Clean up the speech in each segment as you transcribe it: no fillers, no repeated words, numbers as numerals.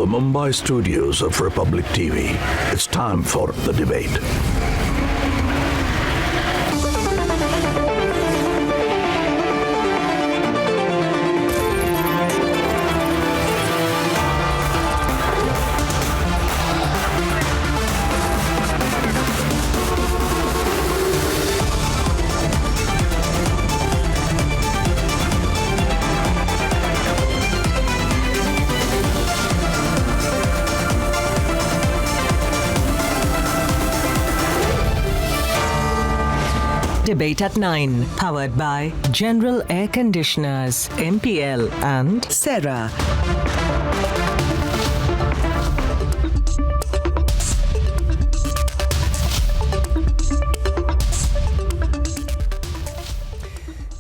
Mumbai studios of Republic TV. It's time for the debate. Debate at 9, powered by General Air Conditioners, MPL and Serra.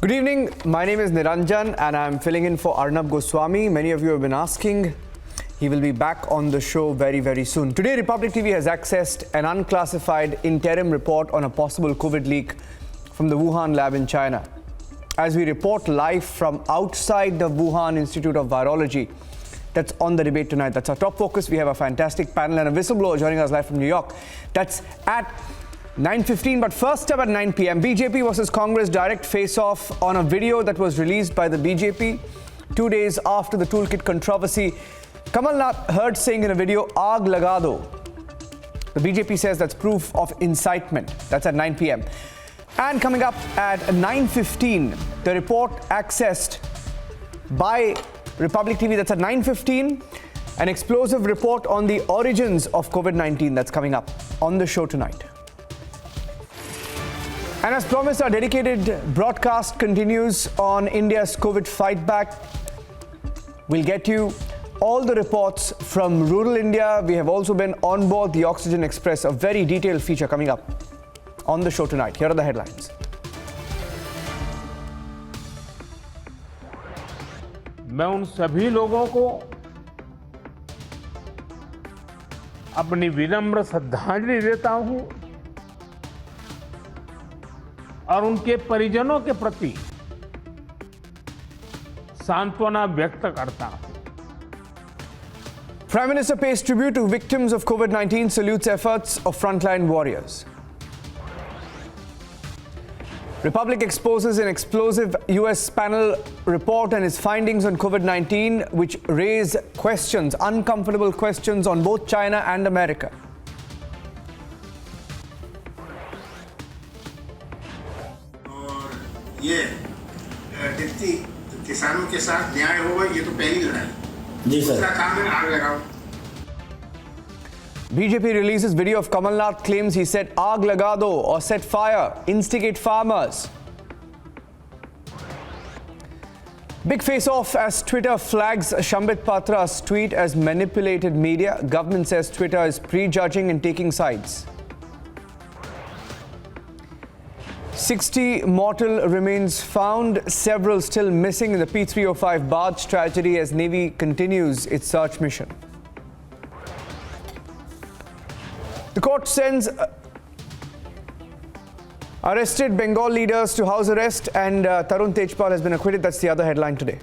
Good evening, my name is Niranjan and I'm filling in for Arnab Goswami. Many of you have been asking. He will be back on the show very, very soon. Today, Republic TV has accessed an unclassified interim report on a possible COVID leak from the Wuhan lab in China. As we report live from outside the Wuhan Institute of Virology, that's on the debate tonight. That's our top focus. We have a fantastic panel and a whistleblower joining us live from New York. That's at 9:15, but first up at 9 p.m. BJP versus Congress direct face-off on a video that was released by the BJP 2 days after the Toolkit controversy. Kamal Nath heard saying in a video, "Aag laga do." The BJP says that's proof of incitement. That's at 9 p.m. And coming up at 9:15, the report accessed by Republic TV, that's at 9:15, an explosive report on the origins of COVID-19 that's coming up on the show tonight. And as promised, our dedicated broadcast continues on India's COVID fight back. We'll get you all the reports from rural India. We have also been on board the Oxygen Express, a very detailed feature coming up on the show tonight. Here are the headlines. मैं उन सभी लोगों को अपनी विनम्र श्रद्धांजलि देता हूं और उनके परिजनों के प्रति सांत्वना व्यक्त करता हूं. Prime Minister pays tribute to victims of COVID-19, salutes efforts of frontline warriors. Republic exposes an explosive US panel report and its findings on COVID-19, which raise questions, uncomfortable questions on both China and America. और ये व्यक्ति किसानों के साथ न्याय होगा, ये तो पहली लड़ाई. जी सर. उसका काम है आग लगाओ. BJP releases video of Kamal Nath claims he said "aag laga do" or set fire, instigate farmers. Big face-off as Twitter flags Shambit Patra's tweet as manipulated media. Government says Twitter is prejudging and taking sides. 60 mortal remains found, several still missing in the P305 barge tragedy as Navy continues its search mission. The court sends arrested Bengal leaders to house arrest and Tarun Tejpal has been acquitted. That's the other headline today.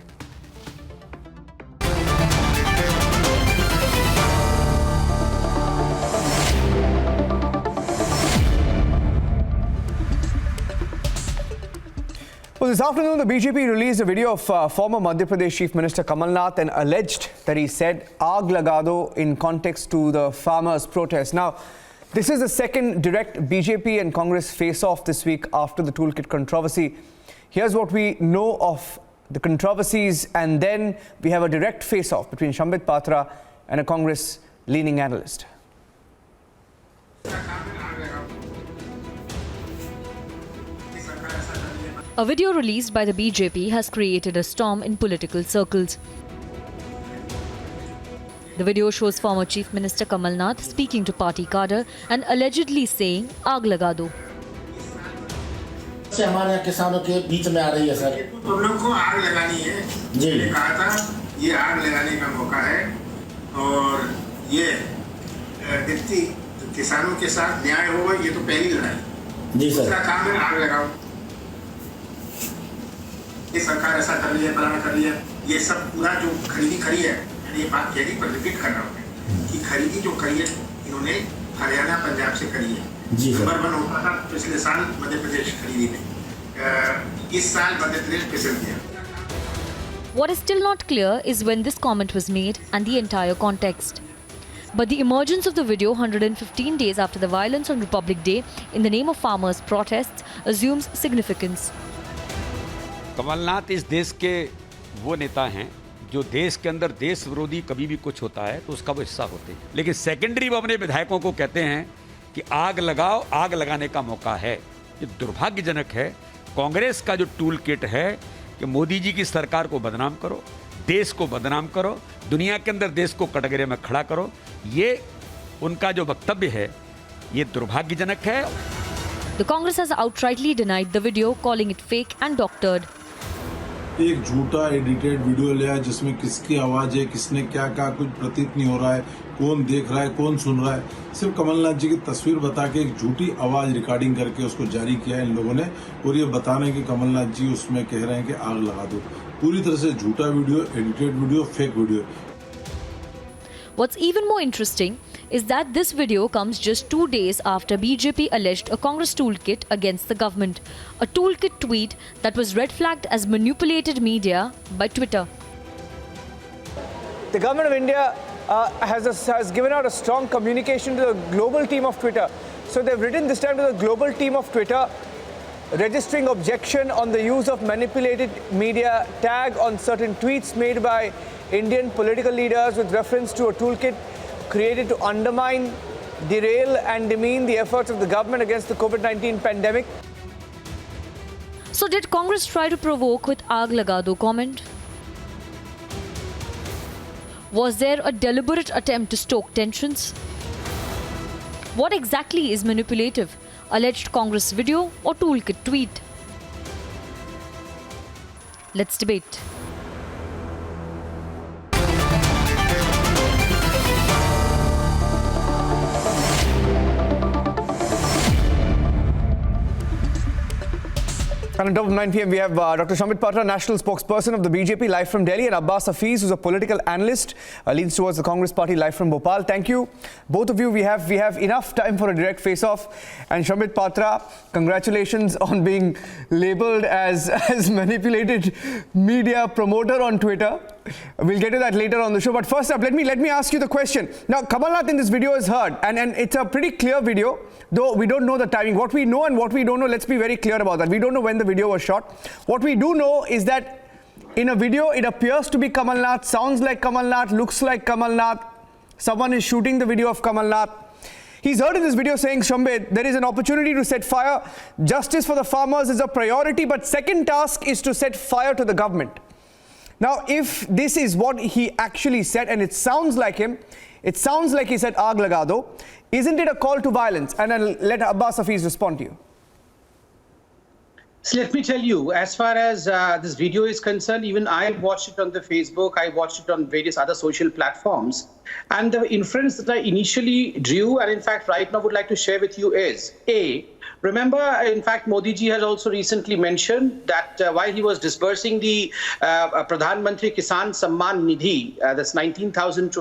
Well, this afternoon, the BJP released a video of former Madhya Pradesh Chief Minister Kamal Nath and alleged that he said "aag laga do" in context to the farmers' protest. Now, this is the second direct BJP and Congress face-off this week after the Toolkit controversy. Here's what we know of the controversies, and then we have a direct face-off between Shambit Patra and a Congress-leaning analyst. A video released by the BJP has created a storm in political circles. The video shows former Chief Minister Kamal Nath speaking to party cadre and allegedly saying "aag laga do." से हमारे किसानों के बीच में आ रही है sir. Problem को आग लगानी है. जी. मैंने कहा था ये आग लगाने का मौका है और ये व्यक्ति किसानों के साथ न्याय होगा, ये तो पहली लड़ाई. जी सर. उसका काम है आग लगाओ. ये सरकार ऐसा कर रही है, फलाना कर रही है, ये सब पूरा जो खरीदी खड़ी है मैंने ये बात कह दी पर रिपीट कर रहा हूँ मैं कि खरीदी जो करी है इन्होंने हरियाणा पंजाब से करी है। जी सर। नंबर 1 होता था पिछले साल मध्य प्रदेश खरीदी में, इस साल मध्य प्रदेश फिसल गया। What is still not clear is when this comment was made and the entire context. But the emergence of the video 115 days after the violence on Republic Day in the name of farmers' protests assumes significance. Kamal Nath इस देश के वो नेता हैं जो देश के अंदर देश विरोधी कभी भी कुछ होता है तो उसका वो हिस्सा होते हैं, लेकिन सेकेंडरी वो अपने विधायकों को कहते हैं कि आग लगाओ, आग लगाने का मौका है। ये दुर्भाग्यजनक है। कांग्रेस का जो टूल किट है कि मोदी जी की सरकार को बदनाम करो, देश को बदनाम करो, दुनिया के अंदर देश को कटघरे में खड़ा करो, ये उनका जो वक्तव्य है ये दुर्भाग्यजनक है। The Congress has outrightly denied the video, calling it fake and doctored. एक झूठा एडिटेड वीडियो लिया जिसमें किसकी आवाज है, किसने क्या कहा, कुछ प्रतीत नहीं हो रहा है, कौन देख रहा है, कौन सुन रहा है। सिर्फ कमलनाथ जी की तस्वीर बता के एक झूठी आवाज रिकॉर्डिंग करके उसको जारी किया है इन लोगों ने, और ये बताने कि कमलनाथ जी उसमें कह रहे हैं कि आग लगा दो। पूरी तरह से झूठा video, edited video, fake video. What's even more interesting is that this video comes just 2 days after BJP alleged a Congress toolkit against the government, a toolkit tweet that was red flagged as manipulated media by Twitter. The government of India has given out a strong communication to the global team of Twitter. So they've written this time to the global team of Twitter, registering objection on the use of manipulated media tag on certain tweets made by Indian political leaders with reference to a toolkit created to undermine, derail and demean the efforts of the government against the COVID-19 pandemic. So did Congress try to provoke with Aag Laga Do comment? Was there a deliberate attempt to stoke tensions? What exactly is manipulative? Alleged Congress video or toolkit tweet? Let's debate. And on top of 9 p.m. we have Dr. Shamit Patra, national spokesperson of the BJP, live from Delhi, and Abbas Hafiz, who's a political analyst, leans towards the Congress party, live from Bhopal. Thank you, both of you. We have enough time for a direct face-off. And Shamit Patra, congratulations on being labelled as manipulated media promoter on Twitter. We'll get to that later on the show. But first up, let me ask you the question. Now, Kamalnath in this video is heard, and it's a pretty clear video, though we don't know the timing. What we know and what we don't know, let's be very clear about that. We don't know when the video was shot. What we do know is that in a video, it appears to be Kamalnath, sounds like Kamalnath, looks like Kamalnath. Someone is shooting the video of Kamalnath. He's heard in this video saying, Shambhed, there is an opportunity to set fire. Justice for the farmers is a priority, but second task is to set fire to the government. Now, if this is what he actually said, and it sounds like him, it sounds like he said aag laga do, isn't it a call to violence? And I'll let Abbas Hafiz respond to you. So let me tell you, as far as this video is concerned, even I watched it on the Facebook, I watched it on various other social platforms. And the inference that I initially drew, and in fact right now would like to share with you is, A, remember, in fact, Modi ji has also recently mentioned that while he was disbursing the Pradhan Mantri Kisan Samman Nidhi, that's 19,000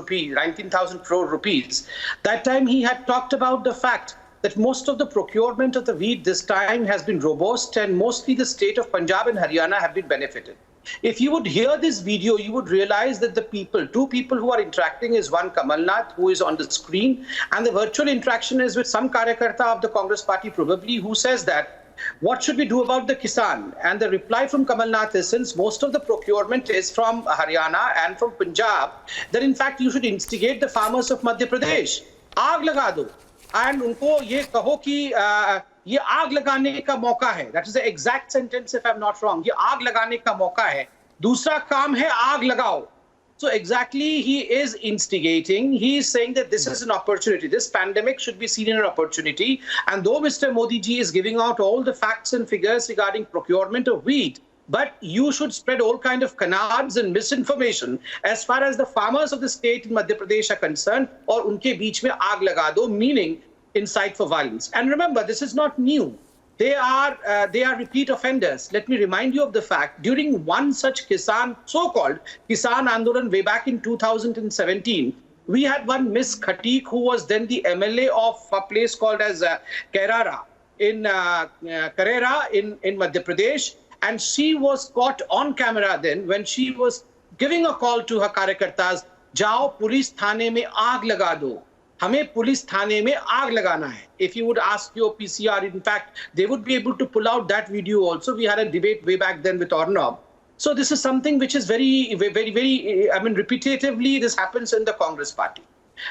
crore rupees, that time he had talked about the fact that most of the procurement of the wheat this time has been robust and mostly the state of Punjab and Haryana have been benefited. If you would hear this video, you would realize that the two people who are interacting is one Kamalnath, who is on the screen, and the virtual interaction is with some Karyakarta of the Congress party probably, who says that, what should we do about the Kisan? And the reply from Kamalnath is, since most of the procurement is from Haryana and from Punjab, then in fact you should instigate the farmers of Madhya Pradesh. Aag laga do. And उनको ये कहो कि ये आग लगाने का मौका है. That is the exact sentence if I'm not wrong. ये आग लगाने का मौका है. दूसरा काम है आग लगाओ. So exactly he is instigating. He is saying that this is an opportunity. This pandemic should be seen as an opportunity. And though Mr. Modi ji is giving out all the facts and figures regarding procurement of wheat, but you should spread all kind of canards and misinformation as far as the farmers of the state in Madhya Pradesh are concerned, और उनके बीच में आग लगा दो, meaning incite for violence. And remember, this is not new. They are repeat offenders. Let me remind you of the fact, during one such so-called Kisan Andolan way back in 2017, we had one Miss Khatik, who was then the MLA of a place called as Karera in Madhya Pradesh, and she was caught on camera then when she was giving a call to her karyakartas, "Jao police thane mein aag laga do." हमें police थाने में आग लगाना है. If you would ask your PCR, in fact, they would be able to pull out that video also. We had a debate way back then with Arnab. So this is something which is very, repetitively this happens in the Congress party.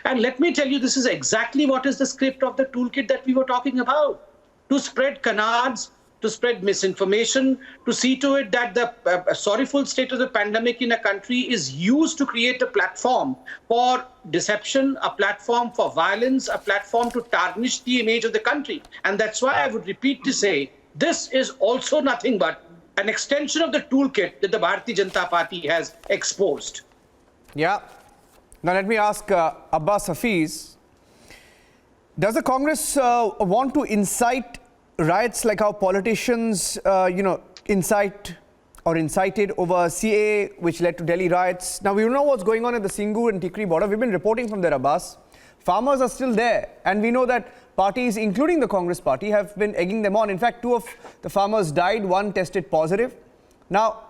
And let me tell you, this is exactly what is the script of the toolkit that we were talking about. To spread canards, to spread misinformation, to see to it that the sorrowful state of the pandemic in a country is used to create a platform for deception, a platform for violence, a platform to tarnish the image of the country. And that's why I would repeat to say, this is also nothing but an extension of the toolkit that the Bharatiya Janata Party has exposed. Yeah. Now let me ask Abbas Hafiz, does the Congress want to incite riots like how politicians, incite or incited over CAA, which led to Delhi riots? Now, we know what's going on at the Singur and Tikri border. We've been reporting from there, Abbas. Farmers are still there. And we know that parties, including the Congress party, have been egging them on. In fact, 2 of the farmers died, 1 tested positive. Now,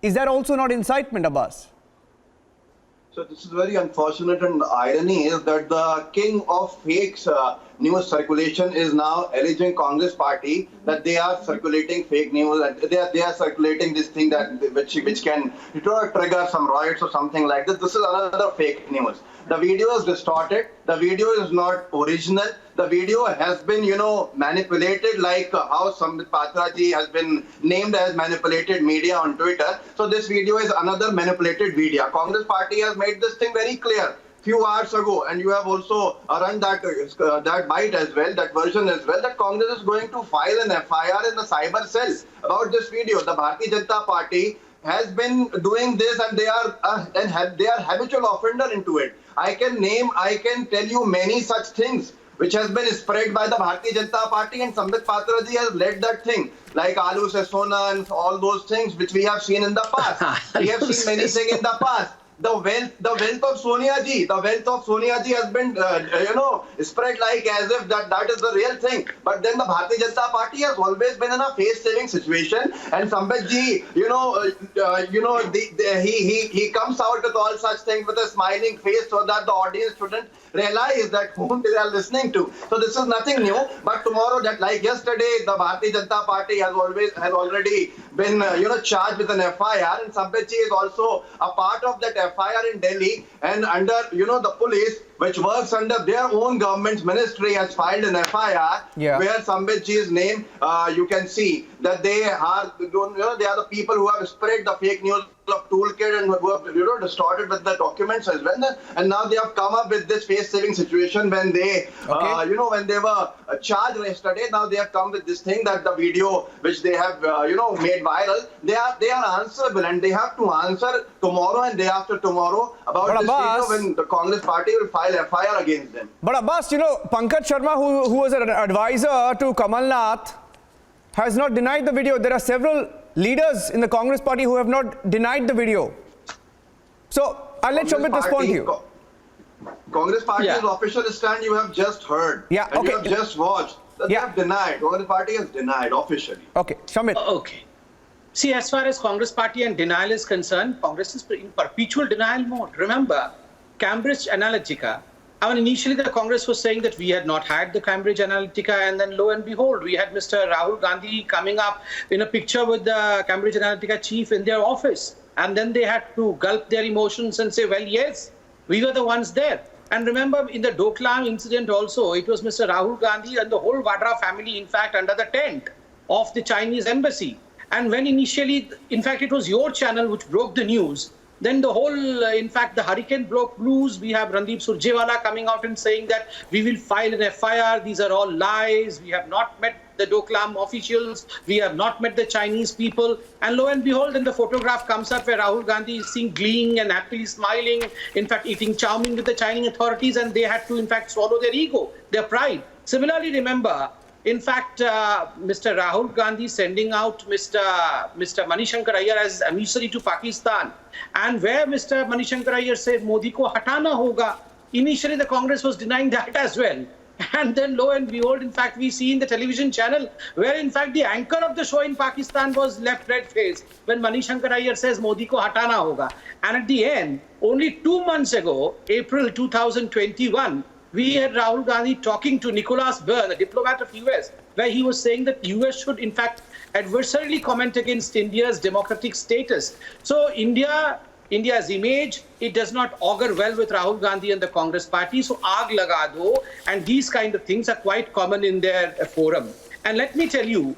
is that also not incitement, Abbas? So this is very unfortunate, and the irony is that the king of fakes news circulation is now alleging Congress party that they are circulating fake news, and they are circulating this thing that which can trigger some riots or something like this. This is another fake news. The video is distorted. The video is not original. The video has been, manipulated, like how Sambit Patra ji has been named as manipulated media on Twitter. So this video is another manipulated video. Congress party has made this thing very clear few hours ago, and you have also run that bite as well, that version as well, that Congress is going to file an FIR in the cyber cell about this video. The Bharatiya Janata Party has been doing this, and they are habitual offender into it. I can tell you many such things which has been spread by the Bharatiya Janata Party, and Sambit Patra ji has led that thing, like Alu se Sona and all those things which we have seen in the past. We have seen many things in the past. The wealth of Sonia ji has been, spread like as if that is the real thing. But then the Bharatiya Janata Party has always been in a face-saving situation. And Sambit ji, he comes out with all such things with a smiling face so that the audience shouldn't realize that whom they are listening to. So this is nothing new. But tomorrow, that like yesterday, the Bharatiya Janata Party has already been, charged with an FIR, and Sambit ji is also a part of that FIR in Delhi, and under, the police, which works under their own government's ministry, has filed an FIR where Sambit ji's name, you can see that they are the people who have spread the fake news of Toolkit and who have distorted with the documents as well. And now they have come up with this face-saving situation when they, when they were charged yesterday. Now they have come with this thing that the video which they have, made viral, they are answerable, and they have to answer tomorrow and day after tomorrow about this video when the Congress party will file FIR against them. But Abbas, Pankaj Sharma, who was an advisor to Kamal Nath, has not denied the video. There are several leaders in the Congress party who have not denied the video. So I'll let Shobit respond to you. Congress party's official stand you have just heard. Yeah, and you have just watched. That they have denied. Congress party has denied officially. Okay, Shamit. Okay. See, as far as Congress party and denial is concerned, Congress is in perpetual denial mode. Remember, Cambridge Analytica. Initially the Congress was saying that we had not had the Cambridge Analytica, and then lo and behold, we had Mr. Rahul Gandhi coming up in a picture with the Cambridge Analytica chief in their office. And then they had to gulp their emotions and say, well, yes, we were the ones there. And remember, in the Doklam incident also, it was Mr. Rahul Gandhi and the whole Vadra family, in fact, under the tent of the Chinese embassy. And when initially, in fact, it was your channel which broke the news, then the whole, in fact, the hurricane broke loose. We have Randeep Surjewala coming out and saying that we will file an FIR. These are all lies. We have not met the Doklam officials. We have not met the Chinese people. And lo and behold, then the photograph comes up where Rahul Gandhi is seen gleeing and happily smiling, in fact, eating chow mein with the Chinese authorities, and they had to, in fact, swallow their ego, their pride. Similarly, remember, in fact, Mr. Rahul Gandhi sending out Mr. Manishankar Aiyar as emissary to Pakistan, and where Mr. Manishankar Aiyar said Modi ko hatana hoga. Initially, the Congress was denying that as well. And then lo and behold, in fact, we see in the television channel where in fact the anchor of the show in Pakistan was left red-faced when Manishankar Aiyar says Modi ko hatana hoga. And at the end, only 2 months ago, April 2021, we had Rahul Gandhi talking to Nicholas Byrne, a diplomat of US, where he was saying that US should in fact adversarially comment against India's democratic status. So India's image, it does not augur well with Rahul Gandhi and the Congress party. So aag laga do, and these kind of things are quite common in their forum. And let me tell you,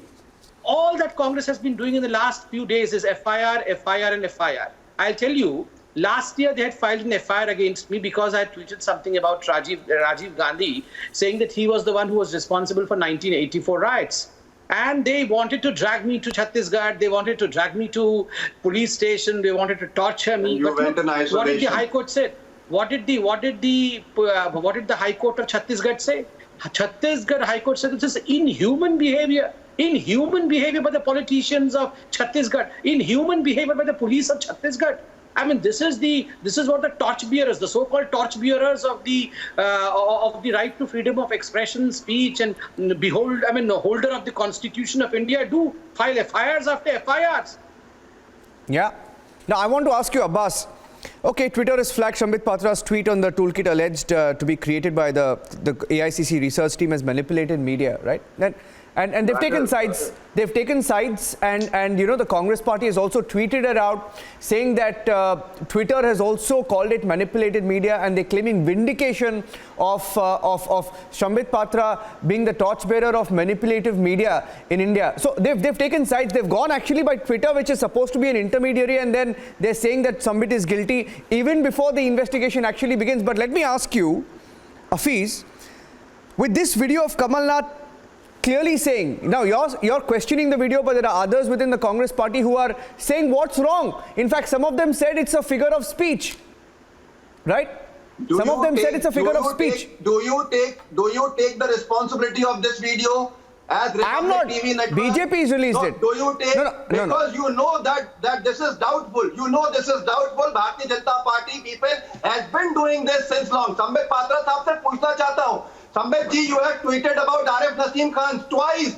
all that Congress has been doing in the last few days is FIR, FIR and FIR. I'll tell you, last year they had filed an FIR against me because I had tweeted something about Rajiv Gandhi, saying that he was the one who was responsible for 1984 riots. And they wanted to drag me to Chhattisgarh. They wanted to drag me to police station. They wanted to torture me. You went in isolation. What did the High Court say? What did the High Court of Chhattisgarh say? Chhattisgarh High Court said this is inhuman behavior. Inhuman behavior by the politicians of Chhattisgarh. Inhuman behavior by the police of Chhattisgarh. I mean, this is what the torchbearers, the so-called torchbearers of the right to freedom of expression, speech, and the holder of the Constitution of India do, file FIRs after FIRs. Yeah. Now, I want to ask you, Abbas. Okay, Twitter has flagged Sambit Patra's tweet on the toolkit alleged to be created by the AICC research team as manipulated media, right? And they've taken sides. They've taken sides, and you know the Congress party has also tweeted it out, saying that Twitter has also called it manipulated media, and they're claiming vindication of Sambit Patra being the torchbearer of manipulative media in India. So they've taken sides. They've gone actually by Twitter, which is supposed to be an intermediary, and then they're saying that Sambit is guilty even before the investigation actually begins. But let me ask you, Afiz, with this video of Kamal Nath clearly saying, now you're questioning the video, but there are others within the Congress party who are saying what's wrong. In fact, some of them said it's a figure of speech, right? Some of them said it's a figure of speech. Do you take the responsibility of this video as I'm not. TV network? BJP has released it. Do you take because you know that this is doubtful. You know this is doubtful. Bharatiya Janata Party people has been doing this since long. Sambit Patra साहब से पूछना चाहता हूँ. Sambit ji, you have tweeted about Arif Naseem Khan twice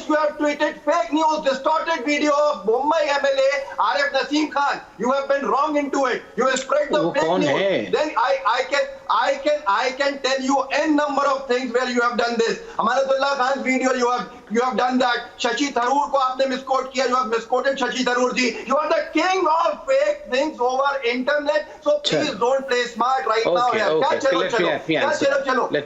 you have tweeted fake news, distorted video of Mumbai MLA Arif Naseem Khan. You have been wrong into it. You have spread the fake news. Then I can tell you n number of things where you have done this. Amanatullah Khan's video, you have done that. Shashi Tharoor ko aapne misquote kiya. You have misquoted Shashi Tharoor ji. You are the king of fake things over internet. So please don't play smart right now here.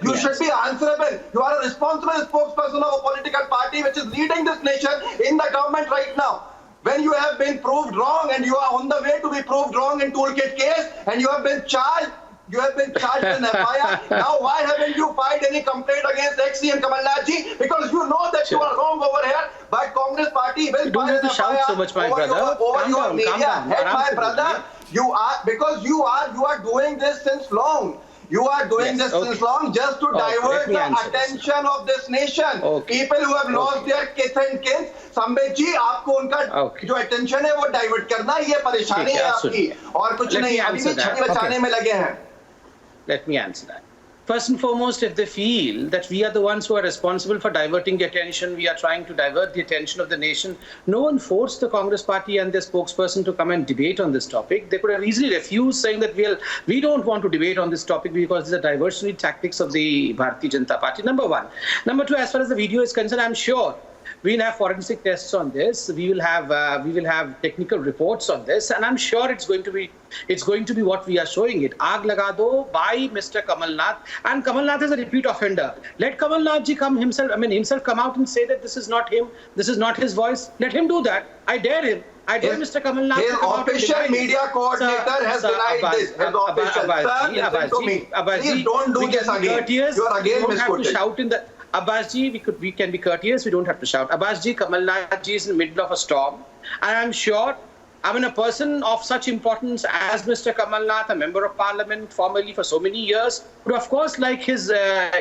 You should be answerable. You are a responsible spokesperson of a political party which is leading this nation in the government right now. When you have been proved wrong and you are on the way to be proved wrong in Toolkit case and you have been charged with an FIR. Now why haven't you filed any complaint against ex-CM Kamal Nath ji? Because you know that you are wrong over here, but Congress party will file an FIR so much, my brother. over your media head, my brother. You are doing this since long. You are doing this since long just to divert the attention of this nation. People who have lost their kith and kin. Sambit ji, आपको उनका जो attention है वो divert करना ये परेशानी है आपकी और कुछ नहीं. अभी भी छवि बचाने में लगे हैं. Let me answer that. First and foremost, if they feel that we are the ones who are responsible for diverting the attention, we are trying to divert the attention of the nation, no one forced the Congress party and their spokesperson to come and debate on this topic. They could have easily refused, saying that we don't want to debate on this topic because these are diversionary tactics of the Bharatiya Janata Party, number one. Number two, as far as the video is concerned, I'm sure we'll have forensic tests on this. We will have technical reports on this, and I'm sure it's going to be what we are showing it. Aag laga do by Mr. Kamal Nath, and Kamal Nath is a repeat offender. Let Kamal Nath ji himself come out and say that this is not him, this is not his voice. Let him do that. I dare him. I dare Mr. Kamal Nath to come out and deny official media coordinator has denied this. His official. Sir, listen to me. Please don't do this again. You are again misquoted. Abbas ji, we can be courteous, we don't have to shout. Abbas ji, Kamal Nath ji is in the middle of a storm. And I'm sure, a person of such importance as Mr. Kamal Nath, a member of parliament formerly for so many years, would of course like his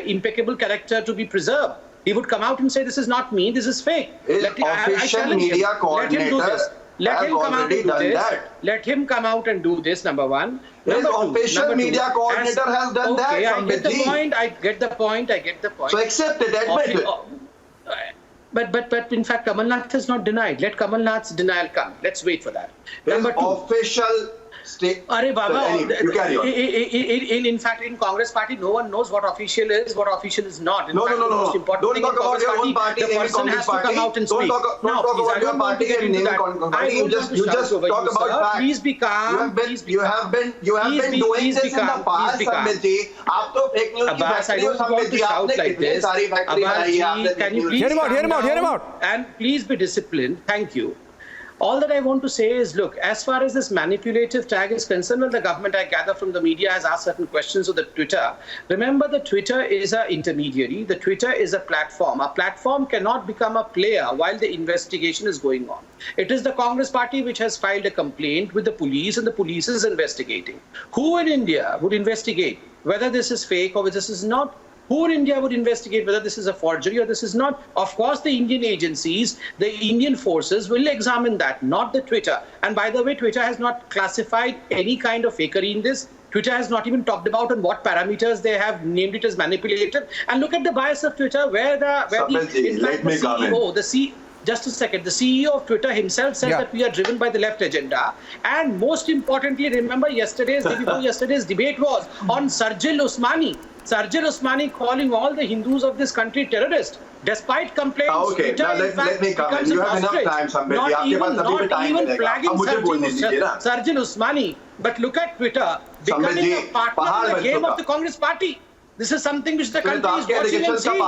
impeccable character to be preserved. He would come out and say, this is not me, this is fake. His official media coordinator Let him come out and do this. that. Let him come out and do this, number one. His official media coordinator has done that. Okay, I get the Sambit ji. point. I get the point. I get the point. So accept it, admit it. But in fact, Kamal Nath has not denied. Let Kamal Nath's denial come. Let's wait for that. His Number two. official state. Arey Baba, Anyway, you carry on. in fact, in Congress party, no one knows what official is, what official is not. In No. fact, the most important Don't thing talk in about Congress your own party, the name person Congress has to party. come out and speak. Don't talk Now, about please, I your don't want to party get and into name that. Congress I party. don't want to You shout just over talk you, about sir. facts. Please be calm. You have been doing this in the past, Sambit ji. आप तो fake news की Abbas, I factory हो, don't want Sambit to ji. shout आपने like कितनी this. सारी factory बनाई है, Abbas आपने ji, can you fake news. please Hear him out, calm hear him out, hear him down out. and please be disciplined. Thank you. All that I want to say is, look, as far as this manipulative tag is concerned, well, the government, I gather from the media, has asked certain questions of the Twitter. Remember, the Twitter is an intermediary. The Twitter is a platform. A platform cannot become a player while the investigation is going on. It is the Congress party which has filed a complaint with the police, and the police is investigating. Who in India would investigate whether this is fake or whether this is not? Who in India would investigate whether this is a forgery or this is not? Of course, the Indian agencies, the Indian forces will examine that, not the Twitter. And by the way, Twitter has not classified any kind of fakery in this. Twitter has not even talked about on what parameters they have named it as manipulative. And look at the bias of Twitter, where just a second. The CEO of Twitter himself said that we are driven by the left agenda. And most importantly, remember yesterday's debate was on Sarjil Usmani. Sarjil Usmani calling all the Hindus of this country terrorists. Despite complaints, Okay, Twitter, now let me come in. You have enough time, Sambit. Not even flagging Sarjil Usmani. But look at Twitter becoming a partner in the game of the Congress party. This is something which the country is watching and seeing.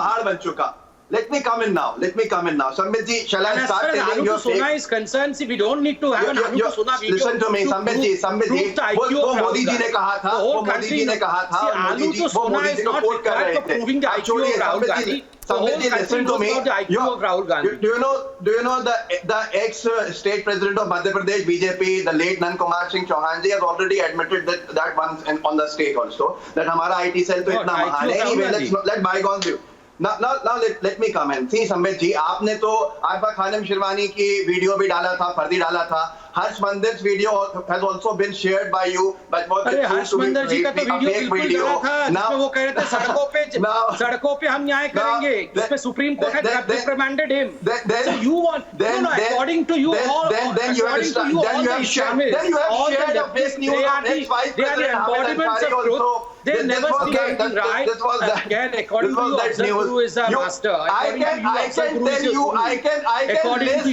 Let me come in now. Sambit ji, shall I start telling Alu you to Sona is concerned, see, we don't need to have an Alu to Sona video. Listen to me, Sambit ji. वो मोदी जी ने कहा था, Alu to Sona is not required for proving the IQ of Rahul Gandhi. Sambit ji, listen to me. Do you know the ex-state president of Madhya Pradesh, BJP, the late Nan Kumar Singh Chauhan ji has already admitted that once on the stage also, that हमारा IT cell तो इतना महान है. Anyway, let bygones be. Now let me come in. See, Sambit ji, आपने तो आरफा खानम शिरवानी की video भी डाला था, फर्जी डाला था. Harsh Mandir's video has also been shared by you, but was it Harsh Mandir जी का तो वीडियो बिल्कुल डाला था, जिसमें वो कह रहे थे सड़कों पे हम न्याय करेंगे, जिसमें supreme court had reprimanded him. So you want, according to you all, then you have shared the fake news of ex-vice president Hamid Ansari also. They never see anything right. Again, according to you, Afzal Guru is a master. I can tell you, I can list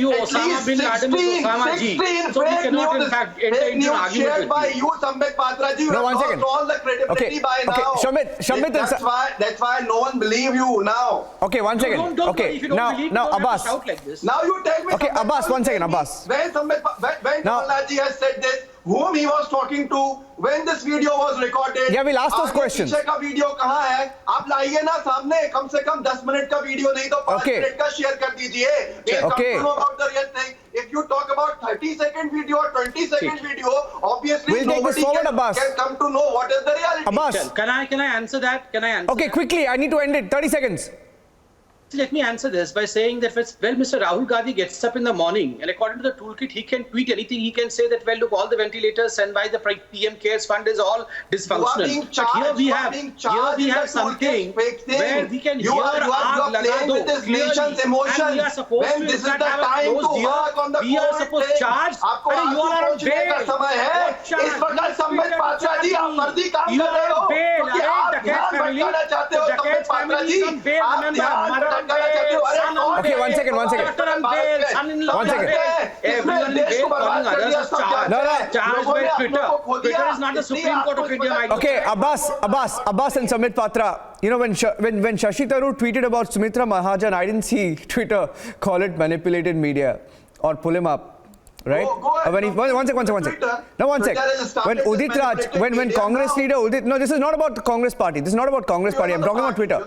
at least 16 fake news shared by you, Sambit Patra ji. You have lost all the credibility by now. Shamit, that's why no one believe you now. Okay, one second. Okay, now Abbas. Now you tell me. Okay, Abbas, one second, Abbas. When Kamal ji has said this, whom he was talking to, when this video was recorded. Yeah, we'll ask those questions. पीछे का video कहाँ है? आप लाइए ना सामने, कम से कम 10 minute का वीडियो नहीं तो 5 मिनट का शेयर कर दीजिए. Okay. About the real thing. If you talk about 30-second video or 20-second video, obviously we'll take this forward, Abbas. Can come to know what is the reality. Abbas, can I answer that? Okay, quickly. I need to end it. 30 seconds. Let me answer this by saying that, well, Mr. Rahul Gandhi gets up in the morning, and according to the toolkit, he can tweet anything. He can say that, well, look, all the ventilators sent by the PM Cares Fund is all dysfunctional. But here we have something where we can hear aag laga do clearly, and we are supposed to have a closed ear. We are supposed to charge. You all are on bail. You are on bail. Jacket family is on bail. Remember, Okay, one second. One second. Everyone in bail calling others as charged by Twitter. Twitter is not the Supreme Court of India. Okay, Abbas and Sambit Patra. You know, when Shashi Tharoor tweeted about Sumitra Mahajan, I didn't see Twitter call it manipulated media or pull him up. Right? One second. No, one sec. When Udit Raj, when Congress leader Udit, no, this is not about the Congress party. This is not about Congress party. I'm talking about Twitter.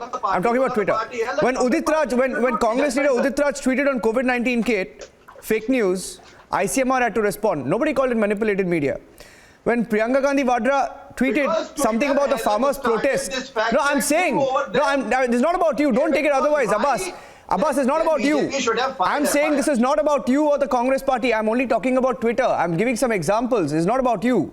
When Udit Raj, when Congress leader Udit Raj tweeted on COVID-19 kit, fake news, ICMR had to respond. Nobody called it manipulated media. when Priyanka Gandhi Vadra tweeted Because something Twitter about the hasn't farmers' started protest. this fact No, I'm check saying, over there. it's not about you. Don't take it otherwise, Why? Abbas. Abbas, it's not Then about you. BJP should have filed I'm saying FIR. this is not about you or the Congress party. I'm only talking about Twitter. I'm giving some examples. It's not about you.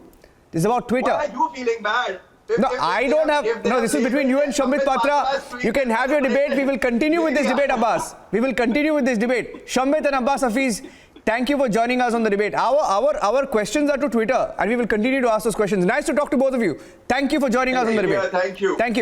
It's about Twitter. Why are you feeling bad? No, I don't have. No, this is between you and Shambhit Patra. You can have your debate. We will continue with this debate, Abbas. We will continue with this debate. Shambhit and Abbas Hafiz, thank you for joining us on the debate. Our questions are to Twitter, and we will continue to ask those questions. Nice to talk to both of you. Thank you for joining us on the debate. Thank you. Thank you.